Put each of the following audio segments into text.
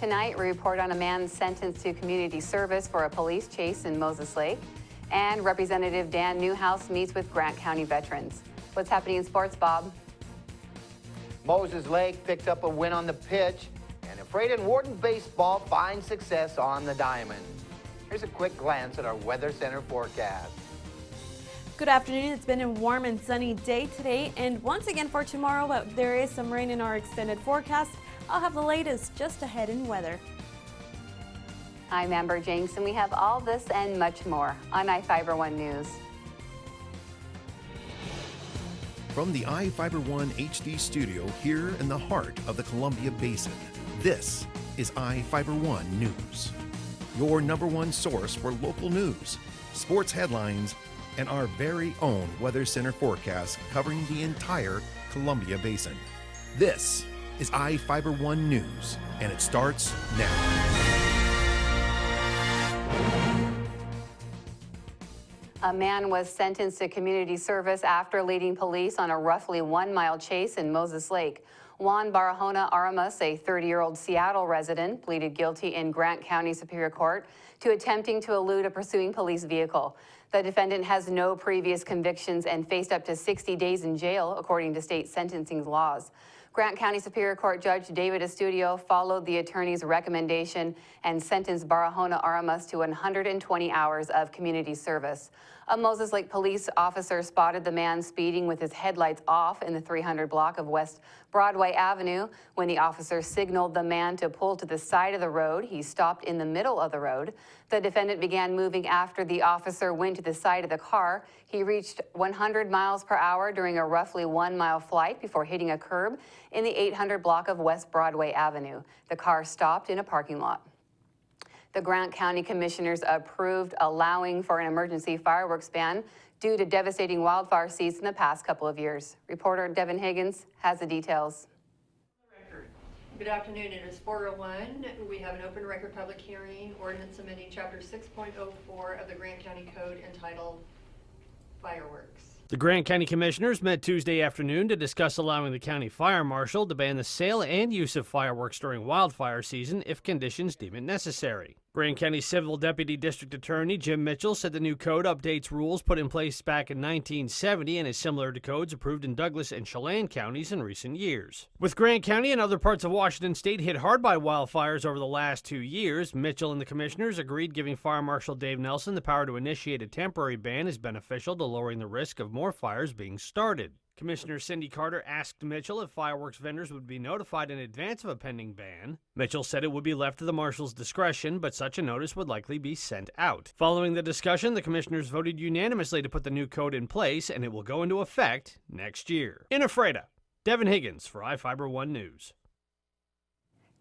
Tonight, we report on a man sentenced to community service for a police chase in Moses Lake. And Representative Dan Newhouse meets with Grant County veterans. What's happening in sports, Bob? Moses Lake picked up a win on the pitch, and Frayden Wharton baseball finds success on the diamond. Here's a quick glance at our Weather Center forecast. Good afternoon. It's been a warm and sunny day today, and once again for tomorrow, but there is some rain in our extended forecast. I'll have the latest just ahead in weather. I'm Amber Jenks, and we have all this and much more on iFIBER 1 News. From the iFIBER 1 HD studio here in the heart of the Columbia Basin, this is iFIBER 1 News. Your #1 source for local news, sports headlines, and our very own Weather Center forecast covering the entire Columbia Basin. This is iFIBER 1 News, and it starts now. A man was sentenced to community service after leading police on a roughly 1-mile chase in Moses Lake. Juan Barahona Aramas, a 30-year-old Seattle resident, pleaded guilty in Grant County Superior Court to attempting to elude a pursuing police vehicle. The defendant has no previous convictions and faced up to 60 days in jail, according to state sentencing laws. Grant County Superior Court Judge David Estudio followed the attorney's recommendation and sentenced Barahona Aramas to 120 hours of community service. A Moses Lake police officer spotted the man speeding with his headlights off in the 300 block of West Broadway Avenue. When the officer signaled the man to pull to the side of the road, he stopped in the middle of the road. The defendant began moving after the officer went to the side of the car. He reached 100 miles per hour during a roughly 1-mile flight before hitting a curb in the 800 block of West Broadway Avenue. The car stopped in a parking lot. The Grant County Commissioners approved allowing for an emergency fireworks ban due to devastating wildfire seasons in the past couple of years. Reporter Devin Higgins has the details. Good afternoon. It is 4:01. We have an open record public hearing, ordinance amending Chapter 6.04 of the Grant County Code entitled Fireworks. The Grant County Commissioners met Tuesday afternoon to discuss allowing the county fire marshal to ban the sale and use of fireworks during wildfire season if conditions deem it necessary. Grant County Civil Deputy District Attorney Jim Mitchell said the new code updates rules put in place back in 1970 and is similar to codes approved in Douglas and Chelan counties in recent years. With Grant County and other parts of Washington state hit hard by wildfires over the last 2 years, Mitchell and the commissioners agreed giving Fire Marshal Dave Nelson the power to initiate a temporary ban is beneficial to lowering the risk of more fires being started. Commissioner Cindy Carter asked Mitchell if fireworks vendors would be notified in advance of a pending ban. Mitchell said it would be left to the marshal's discretion, but such a notice would likely be sent out. Following the discussion, the commissioners voted unanimously to put the new code in place, and it will go into effect next year. In Ephrata, Devin Higgins for iFIBER 1 News.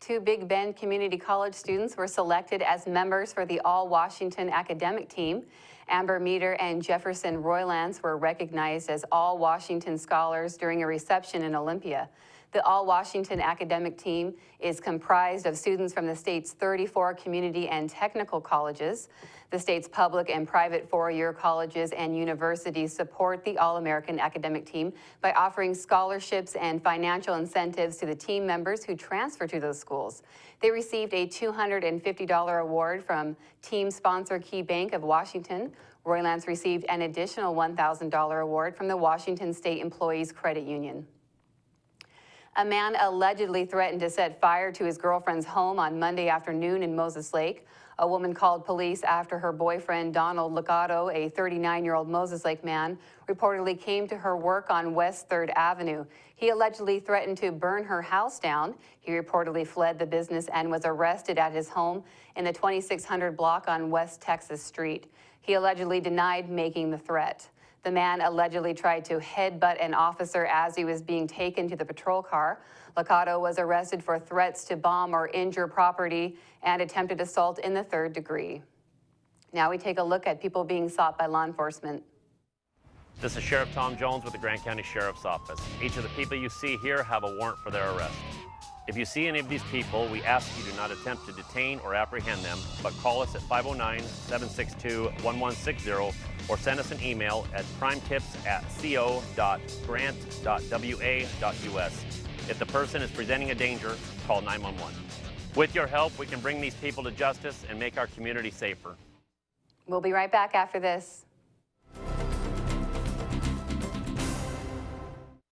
2 Big Bend Community College students were selected as members for the All-Washington academic team. Amber Meter and Jefferson Roylance were recognized as All-Washington Scholars during a reception in Olympia. The All-Washington academic team is comprised of students from the state's 34 community and technical colleges. The state's public and private 4-year colleges and universities support the All-American academic team by offering scholarships and financial incentives to the team members who transfer to those schools. They received a $250 award from team sponsor Key Bank of Washington. Roylance received an additional $1,000 award from the Washington State Employees Credit Union. A man allegedly threatened to set fire to his girlfriend's home on Monday afternoon in Moses Lake. A woman called police after her boyfriend, Donald Legato, a 39-year-old Moses Lake man, reportedly came to her work on West 3rd Avenue. He allegedly threatened to burn her house down. He reportedly fled the business and was arrested at his home in the 2600 block on West Texas Street. He allegedly denied making the threat. The man allegedly tried to headbutt an officer as he was being taken to the patrol car. Legato was arrested for threats to bomb or injure property and attempted assault in the 3rd degree. Now we take a look at people being sought by law enforcement. This is Sheriff Tom Jones with the Grant County Sheriff's Office. Each of the people you see here have a warrant for their arrest. If you see any of these people, we ask you do not attempt to detain or apprehend them, but call us at 509-762-1160 or send us an email at crimetips@co.grant.wa.us. If the person is presenting a danger, call 911. With your help, we can bring these people to justice and make our community safer. We'll be right back after this.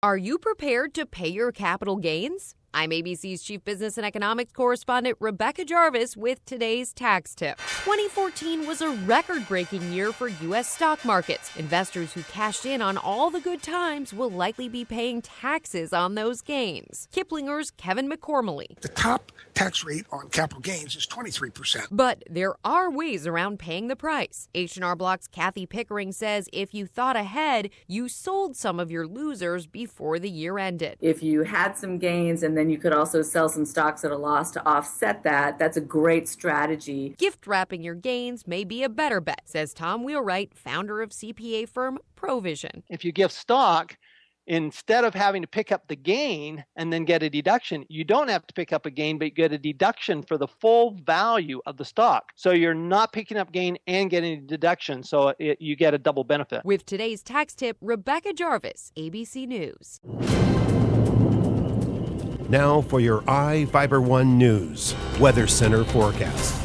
Are you prepared to pay your capital gains? I'm ABC's Chief Business and Economics Correspondent Rebecca Jarvis with today's tax tip. 2014 was a record-breaking year for U.S. stock markets. Investors who cashed in on all the good times will likely be paying taxes on those gains. Kiplinger's Kevin McCormley. The top tax rate on capital gains is 23%. But there are ways around paying the price. H&R Block's Kathy Pickering says if you thought ahead, you sold some of your losers before the year ended. If you had some gains and then you could also sell some stocks at a loss to offset that, that's a great strategy. Gift wrapping your gains may be a better bet, says Tom Wheelwright, founder of CPA firm Provision. If you give stock, instead of having to pick up the gain and then get a deduction, you don't have to pick up a gain, but you get a deduction for the full value of the stock. So you're not picking up gain and getting a deduction, so you get a double benefit. With today's tax tip, Rebecca Jarvis, ABC News. Now for your iFIBER 1 News Weather Center forecast.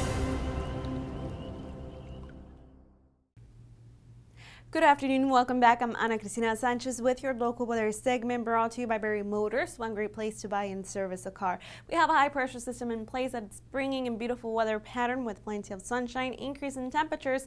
Good afternoon. Welcome back. I'm Ana Cristina Sanchez with your local weather segment brought to you by Berry Motors, one great place to buy and service a car. We have a high pressure system in place that's bringing in beautiful weather pattern with plenty of sunshine, increase in temperatures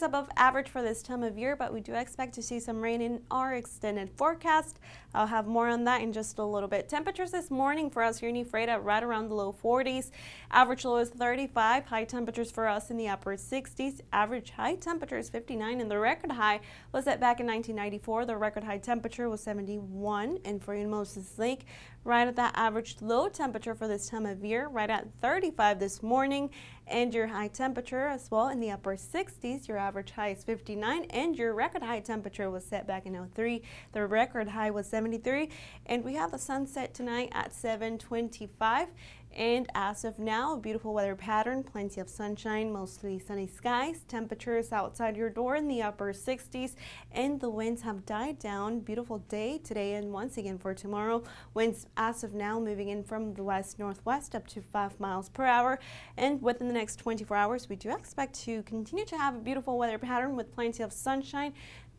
above average for this time of year, but we do expect to see some rain in our extended forecast. I'll have more on that in just a little bit. Temperatures this morning for us here in Ephrata right around the low 40s. Average low is 35. High temperatures for us in the upper 60s. Average high temperature is 59, and the record high was set back in 1994. The record high temperature was 71, and for Moses Lake, right at that average low temperature for this time of year, right at 35 this morning, and your high temperature as well in the upper 60s. Your average high is 59, and your record high temperature was set back in 03. The record high was 73, and we have the sunset tonight at 7:25. And as of now, a beautiful weather pattern, plenty of sunshine, mostly sunny skies, temperatures outside your door in the upper 60s, and the winds have died down. Beautiful day today and once again for tomorrow. Winds as of now moving in from the west-northwest up to 5 miles per hour. And within the next 24 hours, we do expect to continue to have a beautiful weather pattern with plenty of sunshine.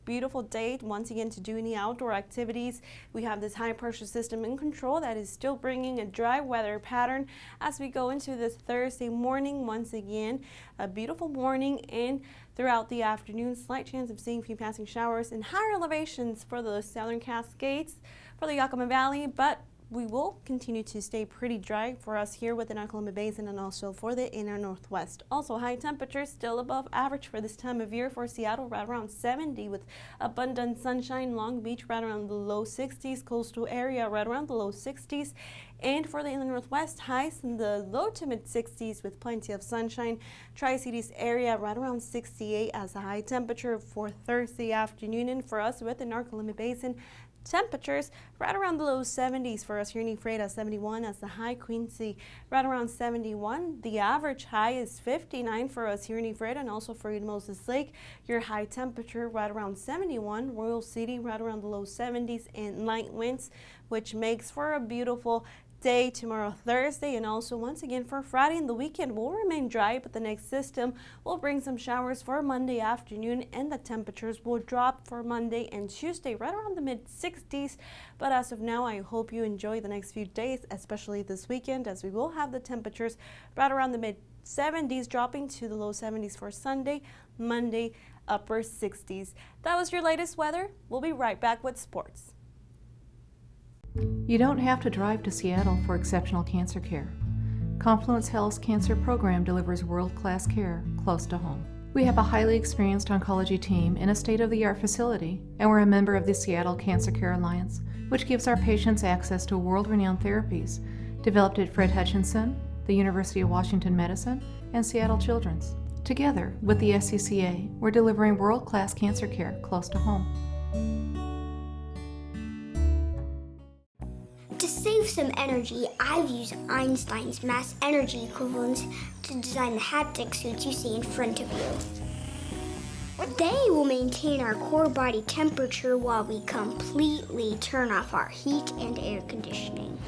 Beautiful day once again to do any outdoor activities. We have this high pressure system in control that is still bringing a dry weather pattern as we go into this Thursday morning. Once again, a beautiful morning, and throughout the afternoon, slight chance of seeing a few passing showers in higher elevations for the southern Cascades, for the Yakima Valley, but we will continue to stay pretty dry for us here within our Columbia Basin and also for the inner northwest. Also, high temperatures still above average for this time of year for Seattle, right around 70 with abundant sunshine. Long Beach right around the low 60s. Coastal area right around the low 60s. And for the inner northwest, highs in the low to mid 60s with plenty of sunshine. Tri-Cities area right around 68 as a high temperature for Thursday afternoon. And for us within our Columbia Basin, temperatures right around the low 70s for us here in Ephrata, 71 as the high. Quincy right around 71. The average high is 59 for us here in Ephrata and also for Moses Lake. Your high temperature right around 71. Royal City right around the low 70s and light winds, which makes for a beautiful day tomorrow, Thursday, and also once again for Friday and the weekend will remain dry, but the next system will bring some showers for Monday afternoon, and the temperatures will drop for Monday and Tuesday right around the mid 60s. But as of now, I hope you enjoy the next few days, especially this weekend, as we will have the temperatures right around the mid 70s, dropping to the low 70s for Sunday, Monday, upper 60s. That was your latest weather. We'll be right back with sports. You don't have to drive to Seattle for exceptional cancer care. Confluence Health's cancer program delivers world-class care close to home. We have a highly experienced oncology team in a state-of-the-art facility, and we're a member of the Seattle Cancer Care Alliance, which gives our patients access to world-renowned therapies developed at Fred Hutchinson, the University of Washington Medicine, and Seattle Children's. Together with the SCCA, we're delivering world-class cancer care close to home. To save some energy, I've used Einstein's mass energy equivalents to design the haptic suits you see in front of you. They will maintain our core body temperature while we completely turn off our heat and air conditioning.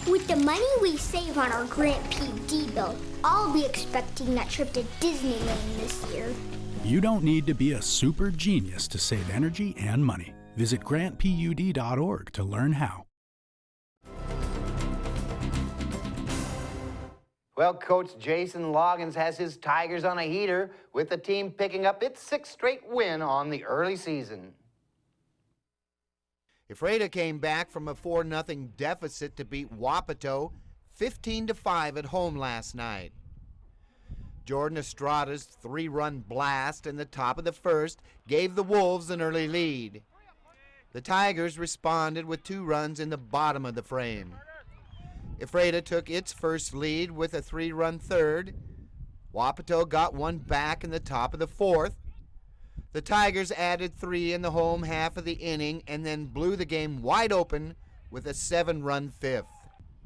With the money we save on our Grant PD bill, I'll be expecting that trip to Disneyland this year. You don't need to be a super genius to save energy and money. Visit grantpud.org to learn how. Well, Coach Jason Loggins has his Tigers on a heater, with the team picking up its 6th straight win on the early season. Ephrata came back from a 4-0 deficit to beat Wapato 15-5 at home last night. Jordan Estrada's 3-run blast in the top of the first gave the Wolves an early lead. The Tigers responded with 2 runs in the bottom of the frame. Ephrata took its first lead with a 3-run third. Wapato got one back in the top of the fourth. The Tigers added 3 in the home half of the inning and then blew the game wide open with a 7-run fifth.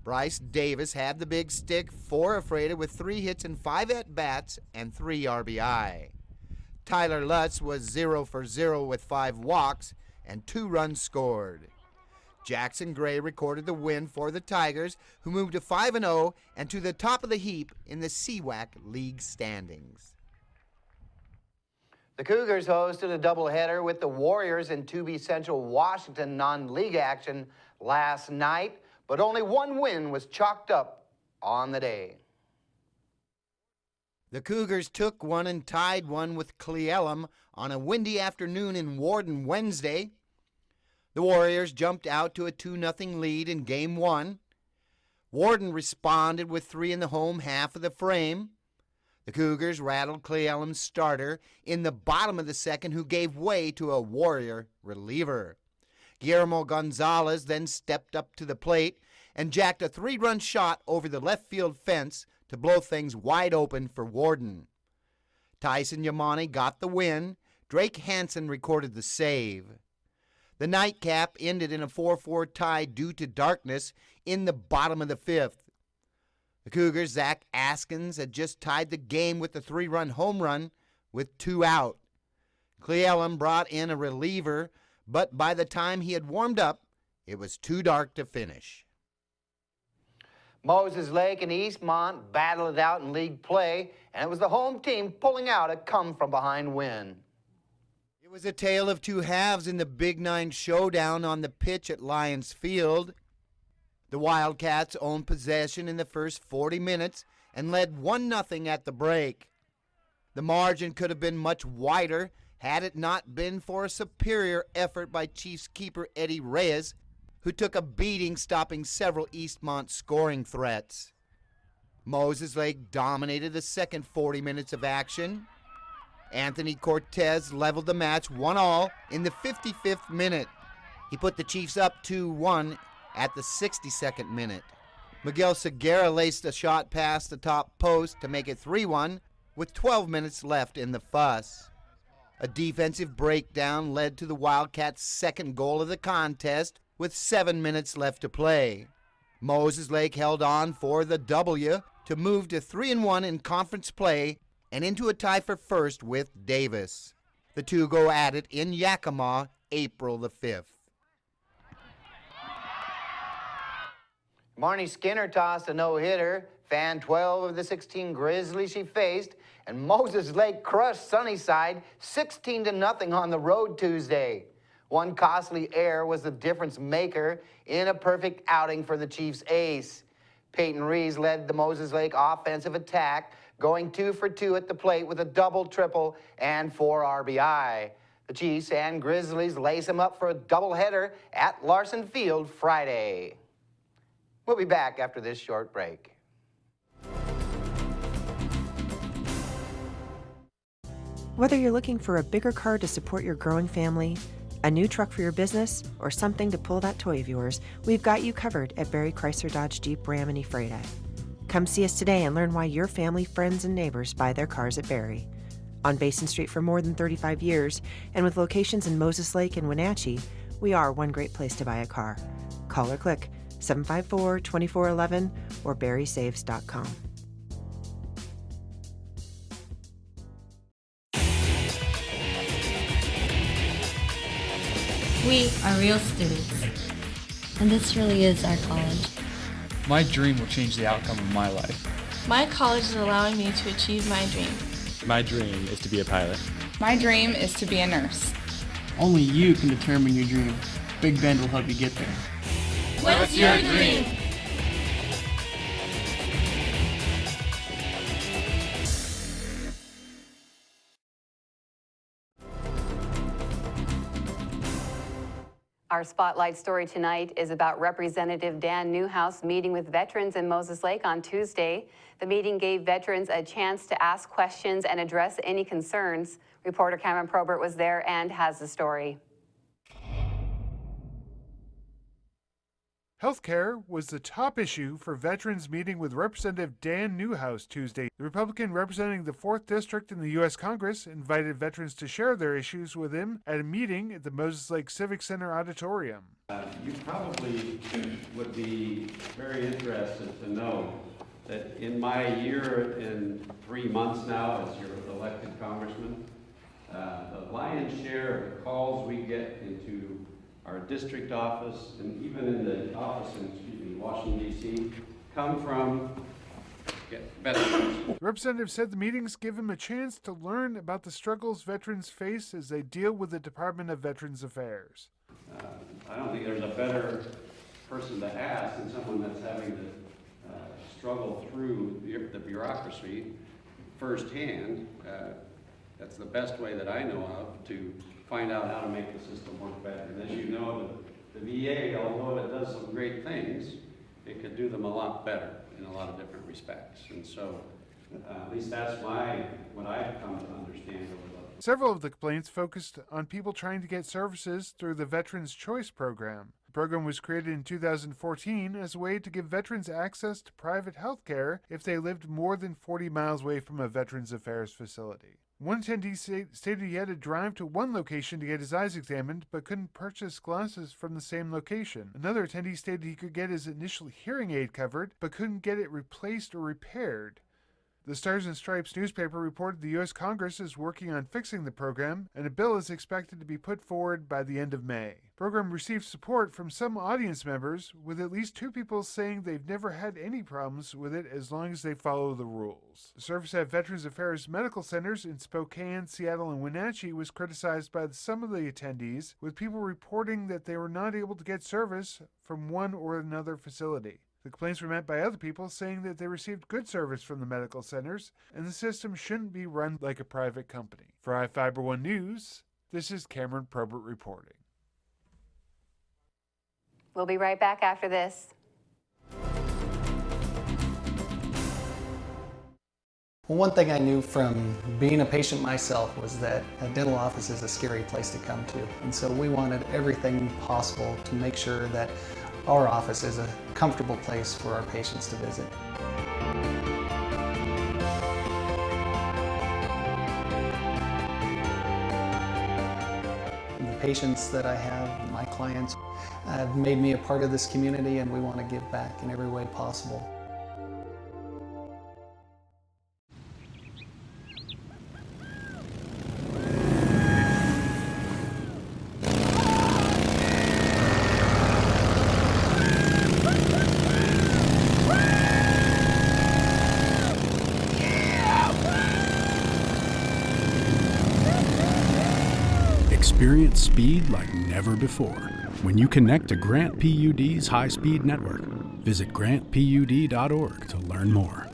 Bryce Davis had the big stick for Ephrata with 3 hits and 5 at-bats and 3 RBI. Tyler Lutz was 0 for 0 with 5 walks and 2 runs scored. Jackson Gray recorded the win for the Tigers, who moved to 5-0 and to the top of the heap in the CWAC League standings. The Cougars hosted a doubleheader with the Warriors in 2B Central Washington non-league action last night, but only one win was chalked up on the day. The Cougars took one and tied one with Cle Elum on a windy afternoon in Warden Wednesday. The Warriors jumped out to a 2-0 lead in Game 1. Warden responded with 3 in the home half of the frame. The Cougars rattled Cle Elum's starter in the bottom of the second, who gave way to a Warrior reliever. Guillermo Gonzalez then stepped up to the plate and jacked a 3-run shot over the left field fence to blow things wide open for Warden. Tyson Yamani got the win. Drake Hansen recorded the save. The nightcap ended in a 4-4 tie due to darkness in the bottom of the fifth. The Cougars' Zach Askins had just tied the game with the 3-run home run with 2 out. Cle Elum brought in a reliever, but by the time he had warmed up, it was too dark to finish. Moses Lake and Eastmont battled it out in league play, and it was the home team pulling out a come-from-behind win. It was a tale of 2 halves in the Big 9 showdown on the pitch at Lions Field. The Wildcats owned possession in the first 40 minutes and led 1-0 at the break. The margin could have been much wider had it not been for a superior effort by Chiefs keeper Eddie Reyes, who took a beating, stopping several Eastmont scoring threats. Moses Lake dominated the second 40 minutes of action. Anthony Cortez leveled the match 1-1 in the 55th minute. He put the Chiefs up 2-1 at the 62nd minute. Miguel Segura laced a shot past the top post to make it 3-1 with 12 minutes left in the fuss. A defensive breakdown led to the Wildcats' second goal of the contest with 7 minutes left to play. Moses Lake held on for the W to move to 3-1 in conference play and into a tie for first with Davis. The two go at it in Yakima, April the 5th. Marnie Skinner tossed a no-hitter, fanned 12 of the 16 Grizzlies she faced, and Moses Lake crushed Sunnyside 16-0 on the road Tuesday. One costly error was the difference maker in a perfect outing for the Chiefs' ace. Peyton Rees led the Moses Lake offensive attack, going 2 for 2 at the plate with a double, triple, and 4 RBI. The Chiefs and Grizzlies lace him up for a doubleheader at Larson Field Friday. We'll be back after this short break. Whether you're looking for a bigger car to support your growing family, a new truck for your business, or something to pull that toy of yours, we've got you covered at Barry Chrysler Dodge Jeep Ram and Ephrata. Come see us today and learn why your family, friends, and neighbors buy their cars at Barry. On Basin Street for more than 35 years, and with locations in Moses Lake and Wenatchee, we are one great place to buy a car. Call or click 754-2411 or barrysaves.com. We are real students, and this really is our college. My dream will change the outcome of my life. My college is allowing me to achieve my dream. My dream is to be a pilot. My dream is to be a nurse. Only you can determine your dream. Big Bend will help you get there. What's your dream? Our spotlight story tonight is about Representative Dan Newhouse meeting with veterans in Moses Lake on Tuesday. The meeting gave veterans a chance to ask questions and address any concerns. Reporter Cameron Probert was there and has the story. Healthcare was the top issue for veterans meeting with Representative Dan Newhouse Tuesday. The Republican representing the 4th District in the U.S. Congress invited veterans to share their issues with him at a meeting at the Moses Lake Civic Center auditorium. You probably would be very interested to know that in my year and 3 months now as your elected congressman, the lion's share of the calls we get into our district office and even in the office in Washington, D.C. come from veterans. The representative said the meetings give him a chance to learn about the struggles veterans face as they deal with the Department of Veterans Affairs. I don't think there's a better person to ask than someone that's having to struggle through the bureaucracy firsthand. That's the best way that I know of to find out how to make the system work better. And as you know, the VA, although it does some great things, it could do them a lot better in a lot of different respects. And so, at least that's what I've come to understand over the... Several of the complaints focused on people trying to get services through the Veterans Choice Program. The program was created in 2014 as a way to give veterans access to private health care if they lived more than 40 miles away from a Veterans Affairs facility. One attendee stated he had to drive to one location to get his eyes examined, but couldn't purchase glasses from the same location. Another attendee stated he could get his initial hearing aid covered, but couldn't get it replaced or repaired. The Stars and Stripes newspaper reported the U.S. Congress is working on fixing the program, and a bill is expected to be put forward by the end of May. The program received support from some audience members, with at least 2 people saying they've never had any problems with it as long as they follow the rules. The service at Veterans Affairs medical centers in Spokane, Seattle, and Wenatchee was criticized by some of the attendees, with people reporting that they were not able to get service from one or another facility. The complaints were met by other people saying that they received good service from the medical centers and the system shouldn't be run like a private company. For iFIBER 1 News, this is Cameron Probert reporting. We'll be right back after this. Well, one thing I knew from being a patient myself was that a dental office is a scary place to come to. And so we wanted everything possible to make sure that our office is a comfortable place for our patients to visit. The patients that I have, my clients, have made me a part of this community, and we want to give back in every way possible. Experience speed like never before when you connect to Grant PUD's high-speed network. Visit grantpud.org to learn more.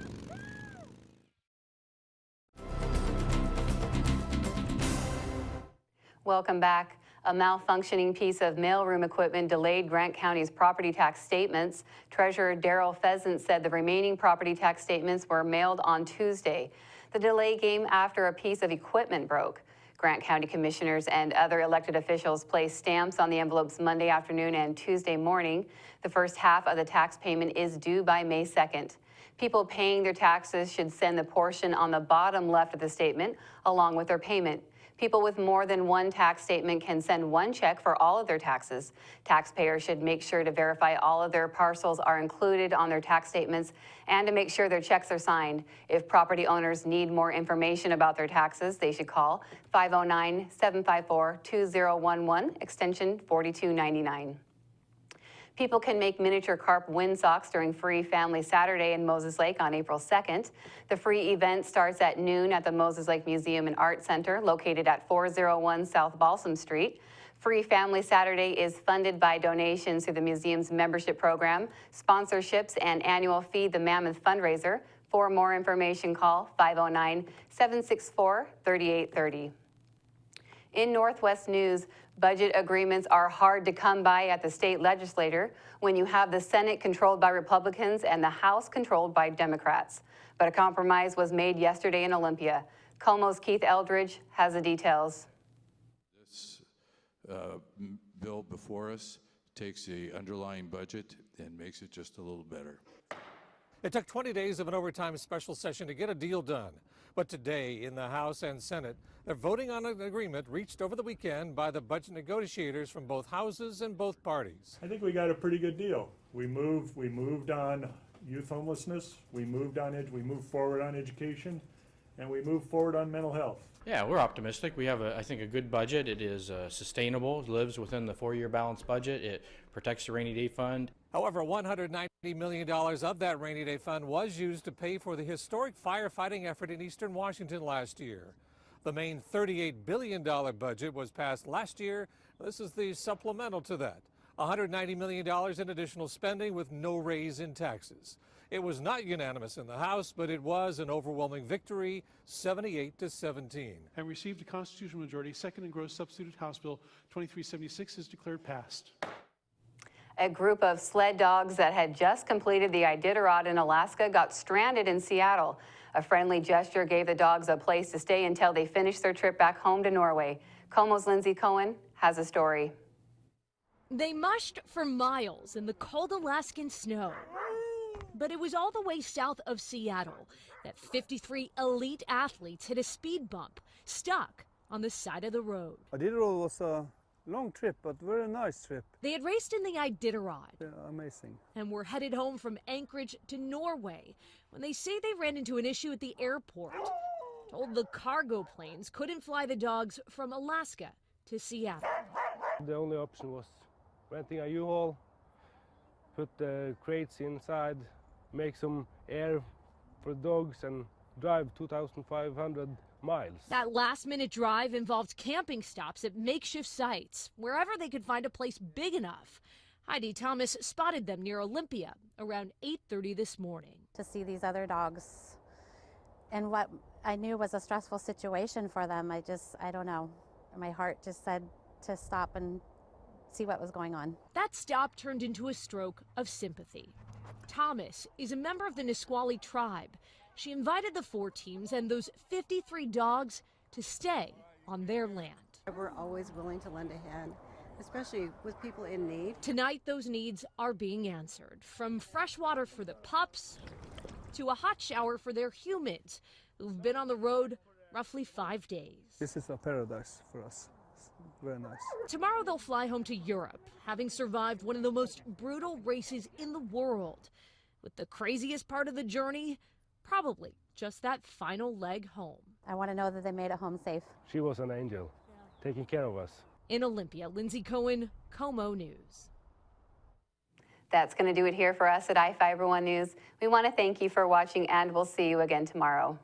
Welcome back. A malfunctioning piece of mailroom equipment delayed Grant County's property tax statements. Treasurer Darrell Pheasant said the remaining property tax statements were mailed on Tuesday. The delay came after a piece of equipment broke. Grant County commissioners and other elected officials placed stamps on the envelopes Monday afternoon and Tuesday morning. The first half of the tax payment is due by May 2nd. People paying their taxes should send the portion on the bottom left of the statement along with their payment. People with more than one tax statement can send one check for all of their taxes. Taxpayers should make sure to verify all of their parcels are included on their tax statements and to make sure their checks are signed. If property owners need more information about their taxes, they should call 509-754-2011, extension 4299. People can make miniature carp windsocks during Free Family Saturday in Moses Lake on April 2nd. The free event starts at noon at the Moses Lake Museum and Art Center, located at 401 South Balsam Street. Free Family Saturday is funded by donations through the museum's membership program, sponsorships, and annual Feed the Mammoth fundraiser. For more information, call 509-764-3830. In Northwest News, budget agreements are hard to come by at the state legislature when you have the Senate controlled by Republicans and the House controlled by Democrats. But a compromise was made yesterday in Olympia. Como's Keith Eldridge has the details. This bill before us takes the underlying budget and makes it just a little better. It took 20 days of an overtime special session to get a deal done. But today in the House and Senate, they're voting on an agreement reached over the weekend by the budget negotiators from both houses and both parties. I think we got a pretty good deal. We moved on youth homelessness, we moved forward on education, and we moved forward on mental health. Yeah, we're optimistic. We have, I think, a good budget. It is sustainable, lives within the 4-year balanced budget. It protects the rainy day fund. However, $190 million of that rainy day fund was used to pay for the historic firefighting effort in eastern Washington last year. The main $38 billion budget was passed last year. This is the supplemental to that. $190 million in additional spending with no raise in taxes. It was not unanimous in the House, but it was an overwhelming victory, 78-17. And received a constitutional majority. Second and gross substitute House Bill 2376 is declared passed. A group of sled dogs that had just completed the Iditarod in Alaska got stranded in Seattle. A friendly gesture gave the dogs a place to stay until they finished their trip back home to Norway. Como's Lindsay Cohen has a story. They mushed for miles in the cold Alaskan snow. But it was all the way south of Seattle that 53 elite athletes hit a speed bump, stuck on the side of the road. Iditarod was a long trip, but very nice trip. They had raced in the Iditarod. Yeah, amazing. And were headed home from Anchorage to Norway when they say they ran into an issue at the airport. Told the cargo planes couldn't fly the dogs from Alaska to Seattle. The only option was renting a U-Haul, put the crates inside, make some air for dogs and drive 2,500 miles. That last-minute drive involved camping stops at makeshift sites, wherever they could find a place big enough. Heidi Thomas spotted them near Olympia around 8:30 this morning. To see these other dogs and what I knew was a stressful situation for them, I don't know. My heart just said to stop and see what was going on. That stop turned into a stroke of sympathy. Thomas is a member of the Nisqually tribe. She invited the 4 teams and those 53 dogs to stay on their land. We're always willing to lend a hand, especially with people in need. Tonight, those needs are being answered, from fresh water for the pups to a hot shower for their humans who've been on the road roughly 5 days. This is a paradise for us. It's very nice. Tomorrow they'll fly home to Europe, having survived one of the most brutal races in the world, with the craziest part of the journey probably just that final leg home. I want to know that they made it home safe. She was an angel, taking care of us. In Olympia, Lindsay Cohen, Como News. That's going to do it here for us at iFIBER 1 News. We want to thank you for watching, and we'll see you again tomorrow.